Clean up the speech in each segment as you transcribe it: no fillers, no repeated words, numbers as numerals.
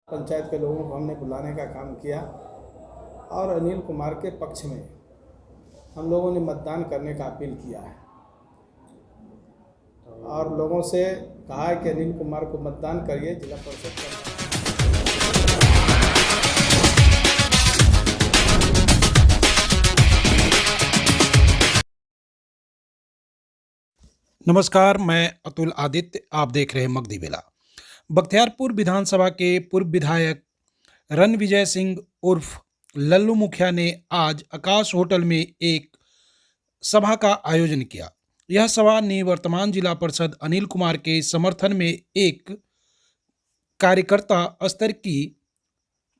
पंचायत के लोगों को हमने बुलाने का काम किया और अनिल कुमार के पक्ष में हम लोगों ने मतदान करने का अपील किया है और लोगों से कहा है कि अनिल कुमार को मतदान करिए जिला परिषद का। नमस्कार, मैं अतुल आदित्य। आप देख रहे हैं मगधी बेला। बख्तियारपुर विधानसभा के पूर्व विधायक रणविजय सिंह उर्फ लल्लू मुखिया ने आज आकाश होटल में एक सभा का आयोजन किया। यह सभा निवर्तमान जिला परिषद अनिल कुमार के समर्थन में एक कार्यकर्ता स्तर की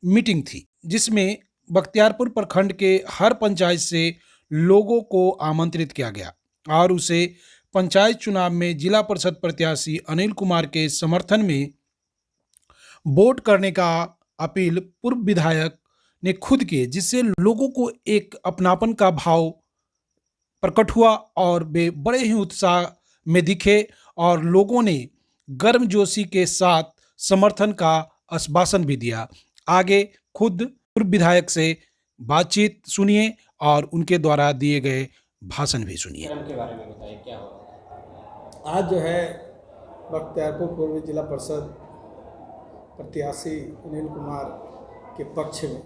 मीटिंग थी, जिसमें बख्तियारपुर प्रखंड के हर पंचायत से लोगों को आमंत्रित किया गया और उसे पंचायत चुनाव में जिला परिषद प्रत्याशी अनिल कुमार के समर्थन में वोट करने का अपील पूर्व विधायक ने खुद किए, जिससे लोगों को एक अपनापन का भाव प्रकट हुआ और वे बड़े ही उत्साह में दिखे और लोगों ने गर्मजोशी के साथ समर्थन का आश्वासन भी दिया। आगे खुद पूर्व विधायक से बातचीत सुनिए और उनके द्वारा दिए गए भाषण भी सुनिए। के बारे में बताइए, क्या हो? आज जो है बख्तियारपुर पूर्व जिला परिषद प्रत्याशी अनिल कुमार के पक्ष में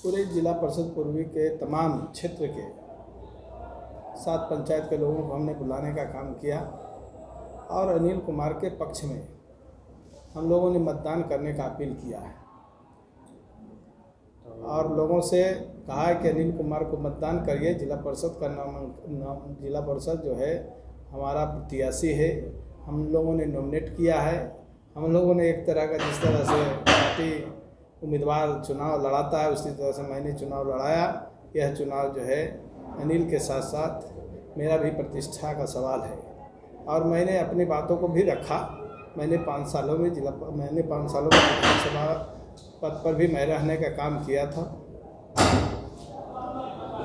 पूरे जिला परिषद पूर्वी के तमाम क्षेत्र के 7 पंचायत के लोगों को हमने बुलाने का काम किया और अनिल कुमार के पक्ष में हम लोगों ने मतदान करने का अपील किया है और लोगों से कहा है कि अनिल कुमार को मतदान करिए। जिला परिषद का जिला परिषद जो है हमारा प्रत्याशी है, हम लोगों ने नॉमिनेट किया है। हम लोगों ने एक तरह का जिस तरह से पार्टी उम्मीदवार चुनाव लड़ाता है उसी तरह से मैंने चुनाव लड़ाया। यह चुनाव जो है अनिल के साथ साथ मेरा भी प्रतिष्ठा का सवाल है और मैंने अपनी बातों को भी रखा। मैंने 5 सालों में विधानसभा पद पर भी मैं रहने का काम किया था,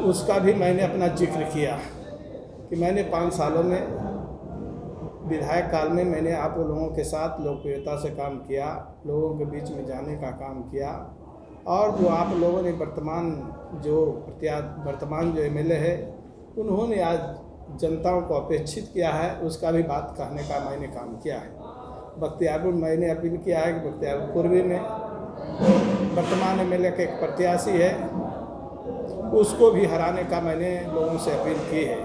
उसका भी मैंने अपना जिक्र किया कि मैंने 5 सालों में विधायक काल में मैंने आप लोगों के साथ लोकप्रियता से काम किया, लोगों के बीच में जाने का काम किया और जो आप लोगों ने वर्तमान जो एमएलए है उन्होंने आज जनताओं को अपेक्षित किया है, उसका भी बात कहने का मैंने काम किया है। बख्तियारपुर मैंने अपील किया है कि बख्तियारपुर पूर्वी में वर्तमान एमएलए के एक प्रत्याशी है उसको भी हराने का मैंने लोगों से अपील की है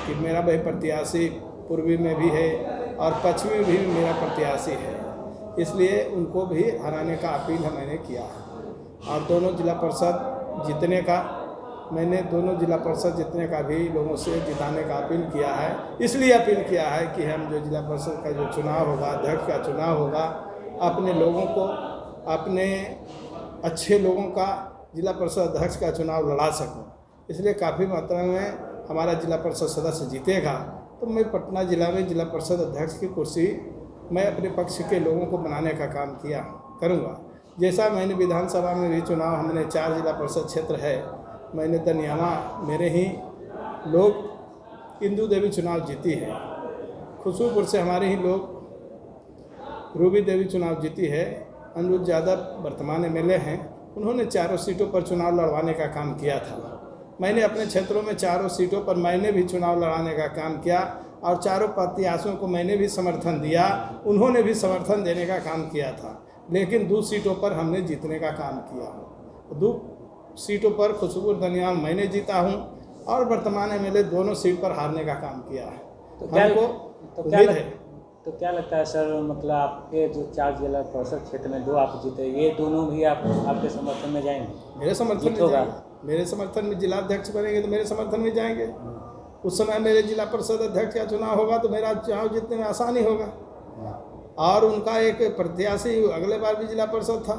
कि मेरा वही प्रत्याशी पूर्वी में भी है और पश्चिमी में भी मेरा प्रत्याशी है, इसलिए उनको भी हराने का अपील मैंने किया है। और दोनों जिला परिषद जीतने का भी लोगों से जिताने का अपील किया है। इसलिए अपील किया है कि हम जो जिला परिषद का जो चुनाव होगा, अध्यक्ष का चुनाव होगा, अपने लोगों को, अपने अच्छे लोगों का जिला परिषद अध्यक्ष का चुनाव लड़ा सकूं। इसलिए काफ़ी मात्रा में हमारा जिला परिषद सदस्य जीतेगा तो मैं पटना जिला में जिला परिषद अध्यक्ष की कुर्सी मैं अपने पक्ष के लोगों को बनाने का काम करूँगा। जैसा मैंने विधानसभा में भी चुनाव, हमने 4 जिला परिषद क्षेत्र है, मैंने दनियामा मेरे ही लोग इंदू देवी चुनाव जीती है, खुशबूपुर से हमारे ही लोग रूबी देवी चुनाव जीती है, अनुज यादव वर्तमान एमएलए हैं, उन्होंने 4 सीटों पर चुनाव लड़वाने का काम किया था। मैंने अपने क्षेत्रों में 4 सीटों पर मैंने भी चुनाव लड़ाने का काम किया और 4 प्रत्याशियों को मैंने भी समर्थन दिया, उन्होंने भी समर्थन देने का काम किया था, लेकिन 2 सीटों पर हमने जीतने का काम किया। 2 सीटों पर खुशबू दनियाल मैंने जीता हूं और वर्तमान एमएलए दोनों सीट पर हारने का काम किया है। तो क्या लगता है सर, मतलब आपके जो 4 जिला परिषद क्षेत्र में 2 आप जीते, ये दोनों भी आपके समर्थन में जाएंगे? मेरे समर्थन में जाएंगे। मेरे समर्थन में जिला अध्यक्ष बनेंगे तो मेरे समर्थन में जाएंगे। उस समय मेरे जिला परिषद अध्यक्ष का चुनाव होगा तो मेरा चुनाव जीतने में आसानी होगा। और उनका एक प्रत्याशी अगले बार भी जिला परिषद था,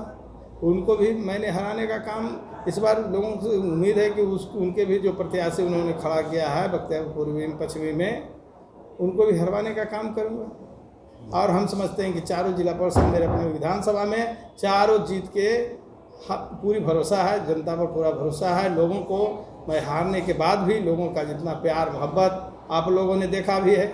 उनको भी मैंने हराने का काम इस बार लोगों से उम्मीद है कि उनके भी जो प्रत्याशी उन्होंने खड़ा किया है बख्तियारपुर पूर्वी में पश्चिमी में, उनको भी हरवाने का काम करूँगा। और हम समझते हैं कि 4 जिला परिषद मेरे अपने विधानसभा में 4 जीत के पूरी भरोसा है, जनता पर पूरा भरोसा है। लोगों को मैं हारने के बाद भी लोगों का जितना प्यार मोहब्बत आप लोगों ने देखा भी है,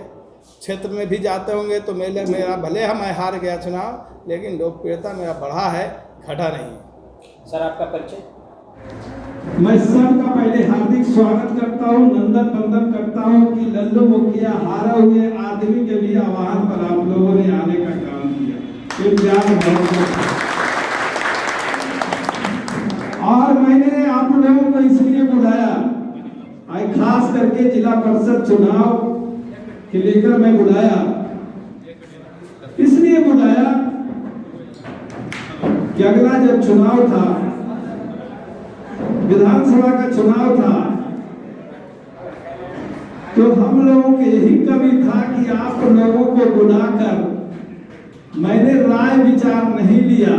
क्षेत्र में भी जाते होंगे तो मेरा भले हम हार गया चुनाव, लेकिन लोकप्रियता मेरा बढ़ा है, घटा नहीं। सर आपका परिचय? मैं सबका पहले हार्दिक स्वागत करता हूँ, नंदन वंदन करता हूँ कि लल्लू मुखिया हारे हुए आदमी के भी आह्वान पर आप लोगों ने आने का काम किया, ये प्यार बहुत। और मैंने आप लोगों को इसलिए बुलाया, आज खास करके जिला परिषद चुनाव के लेकर मैं बुलाया, इसलिए बुलाया कि अगला जब चुनाव था, विधानसभा का चुनाव था, तो हम लोगों के यही कमी था कि आप लोगों को बुलाकर मैंने राय विचार नहीं लिया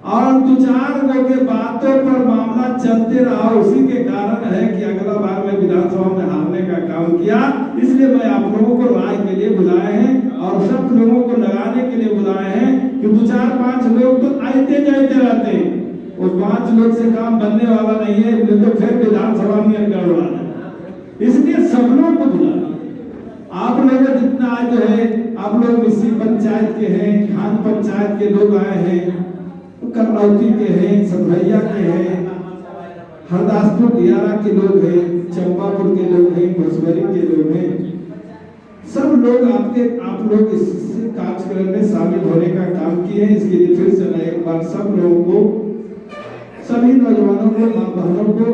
और 2-4 लोगों के बातों पर मामला चलते रहा। उसी के कारण है कि अगला बार मैं विधानसभा में हारने का काम किया। इसलिए मैं आप लोगों को राय के लिए बुलाए हैं और सब लोगों को लगाने के लिए बुलाए हैं कि 2-4-5 लोग तो आते जाते रहते हैं, और 5 लोग से काम बनने वाला नहीं है, तो फिर विधानसभा में गड़बड़ है। इसलिए सब लोग को बुलाना। आप लोग जितना आज जो है, आप लोग मिस्सी पंचायत के हैं, खान पंचायत के लोग आए हैं, करनौती के हैं, सतभैया के हैं, हरदासपुर दियारा के लोग हैं, चंपापुर के लोग हैं, भोसवरी के लोग हैं। सब लोग आप लोग इस कार्यक्रम में शामिल होने का काम किए हैं। इसके लिए फिर से मैं एक बार सब लोगों को, सभी नौजवानों को, माँ बहनों को,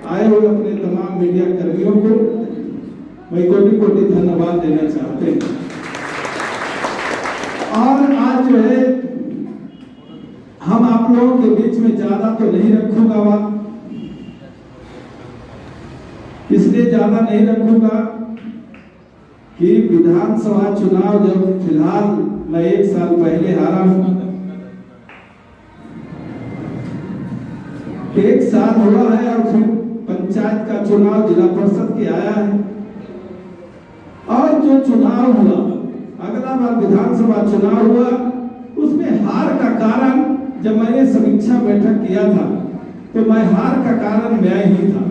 आए हुए अपने तमाम मीडिया कर्मियों को मैं कोटि-कोटि धन्यवाद देना चाहते हैं। और आज जो है हम आप लोगों के बीच में ज्यादा तो नहीं रखूंगा बात, इसलिए ज्यादा नहीं रखूंगा कि विधानसभा चुनाव जब फिलहाल मैं 1 साल पहले हारा हूं, 1 साल हुआ है, और फिर पंचायत का चुनाव जिला परिषद के आया है, और जो चुनाव हुआ, अगला बार विधानसभा चुनाव हुआ, उसमें हार का कारण जब मैंने समीक्षा बैठक किया था तो मैं हार का कारण मैं ही था।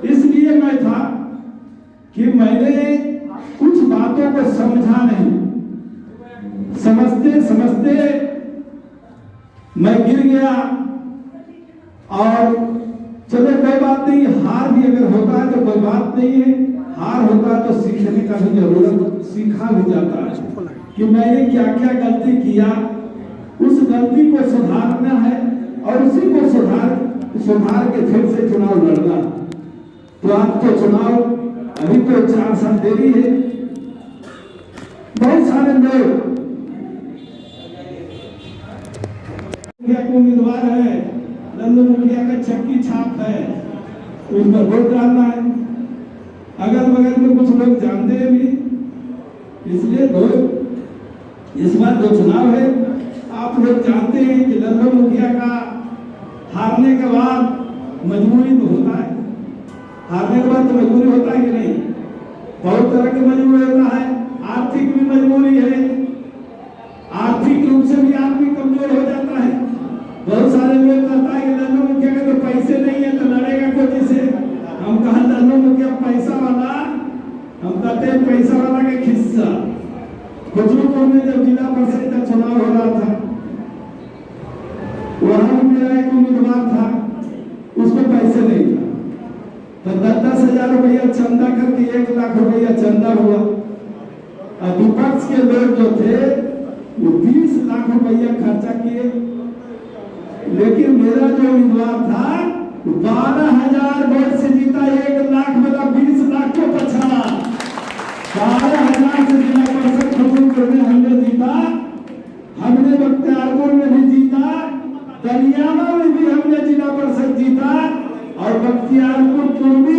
इसलिए मैं था कि मैंने कुछ बातों को समझा नहीं, समझते समझते मैं गिर गया। और चलो कोई बात नहीं, हार भी अगर होता है तो कोई बात नहीं है, हार होता है तो सीखने का भी जरूरत, सीखा भी जाता है कि मैंने क्या क्या गलती किया, उस गलती को सुधारना है और उसी को सुधार के फिर से चुनाव लड़ना। तो आपको चुनाव अभी तो 4 साल देरी है। बहुत सारे लोग उम्मीदवार है, लल्लू मुखिया का चक्की छाप है, उस पर वोट डालना है। अगल बगल में कुछ लोग जानते हैं भी, इसलिए लोग इस बार जो चुनाव है, आप लोग जानते हैं कि लल्लू मुखिया का हारने के बाद मजबूरी तो होता है, हारने के बाद तो मजबूरी होता है कि नहीं, बहुत तरह की मजबूरी होता है। आर्थिक भी मजबूरी है, आर्थिक रूप से भी आदमी कमजोर हो जाता है। बहुत सारे लोग कहता है कि लल्लू मुखिया के तो पैसे नहीं है तो लड़ेगा कोई से। हम कहा लल्लू मुखिया पैसा वाला, हम कहते हैं पैसा वाला के खिस्सा। खुजरूपुर में जब जिला परिषद का चुनाव हो रहा था, वहां मेरा एक उम्मीदवार था, उसको पैसे नहीं था, तो 10-10 हजार रुपया चंदा करके 1 लाख रुपया चंदा हुआ। और विपक्ष के लोग जो थे वो 20 लाख रुपया खर्चा किए, लेकिन मेरा जो उम्मीदवार था 12,000 वोट से जीता। 1 लाख मतलब 20 लाख को पछाड़ा, 12,000 से जिला परिषद खुजरूपुर में हमने जीता। हमने बख्तियारपुर में भी जीता, दरियावा में भी हमने जिला परिषद जीता, और बख्तियारपुर पूर्वी